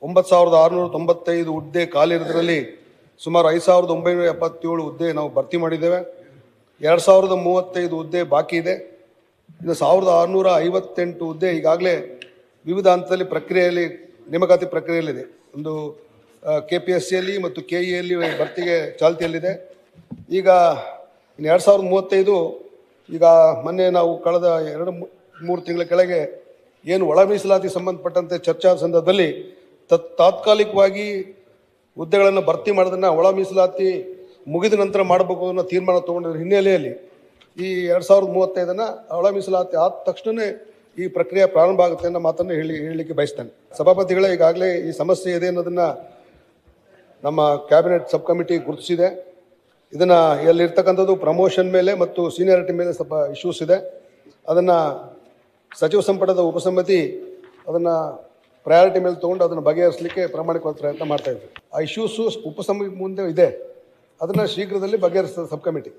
9,695 ಹುದ್ದೆ ಖಾಲಿ ಇರೋದ್ರಲ್ಲಿ ಸುಮಾರು 5,977 ಹುದ್ದೆ ನಾವು ಭರ್ತಿ ಮಾಡಿದ್ದೇವೆ. 2,035 ಹುದ್ದೆ ಬಾಕಿ ಇದೆ. ಇನ್ನು 1,658 ಹುದ್ದೆ ಈಗಾಗಲೇ ವಿವಿಧ ಹಂತದಲ್ಲಿ ಪ್ರಕ್ರಿಯೆಯಲ್ಲಿ ನೇಮಕಾತಿ ಪ್ರಕ್ರಿಯೆಯಲ್ಲಿದೆ. ಒಂದು KPSCಯಲ್ಲಿ ಮತ್ತು KEಯಲ್ಲಿ ಭರ್ತಿಗೆ ಚಾಲ್ತಿಯಲ್ಲಿದೆ. ಈಗ 2,035 ಈಗ ಮೊನ್ನೆ ನಾವು ಕಳೆದ 2-3 ತಿಂಗಳ ಕೆಳಗೆ ಏನು ಒಳ ಮೀಸಲಾತಿ ಸಂಬಂಧಪಟ್ಟಂತೆ ಚರ್ಚಾ ಸಂದರ್ಭದಲ್ಲಿ ತಾತ್ಕಾಲಿಕವಾಗಿ ಹುದ್ದೆಗಳನ್ನು ಭರ್ತಿ ಮಾಡೋದನ್ನು ಒಳ ಮೀಸಲಾತಿ ಮುಗಿದ ನಂತರ ಮಾಡಬೇಕು ಅನ್ನೋ ತೀರ್ಮಾನ ತಗೊಂಡಿರೋ ಹಿನ್ನೆಲೆಯಲ್ಲಿ ಈ 2,035 ಒಳ ಮೀಸಲಾತಿ ಆದ ತಕ್ಷಣವೇ ಈ ಪ್ರಕ್ರಿಯೆ ಪ್ರಾರಂಭ ಆಗುತ್ತೆ ಅನ್ನೋ ಮಾತನ್ನು ಹೇಳಲಿಕ್ಕೆ ಬಯಸ್ತೇನೆ. ಸಭಾಪತಿಗಳೇ, ಈಗಾಗಲೇ ಈ ಸಮಸ್ಯೆ ಇದೆ ಅನ್ನೋದನ್ನು ನಮ್ಮ ಕ್ಯಾಬಿನೆಟ್ ಸಬ್ ಕಮಿಟಿ ಗುರುತಿಸಿದೆ. ಇದನ್ನು ಇಲ್ಲಿರ್ತಕ್ಕಂಥದ್ದು ಪ್ರಮೋಷನ್ ಮೇಲೆ ಮತ್ತು ಸೀನಿಯಾರಿಟಿ ಮೇಲೆ ಸ್ವಲ್ಪ ಇಶ್ಯೂಸ್ ಇದೆ. ಅದನ್ನು ಸಚಿವ ಸಂಪುಟದ ಉಪಸಮಿತಿ ಅದನ್ನು ಪ್ರಯಾರಿಟಿ ಮೇಲೆ ತೊಗೊಂಡು ಅದನ್ನು ಬಗೆಹರಿಸಲಿಕ್ಕೆ ಪ್ರಾಮಾಣಿಕವಾದ ಪ್ರಯತ್ನ ಮಾಡ್ತಾ ಇದ್ದೀವಿ. ಆ ಇಶ್ಯೂಸು ಉಪಸಮಿತಿ ಮುಂದೆ ಇದೆ, ಅದನ್ನು ಶೀಘ್ರದಲ್ಲಿ ಬಗೆಹರಿಸ್ತದೆ ಸಬ್ ಕಮಿಟಿ.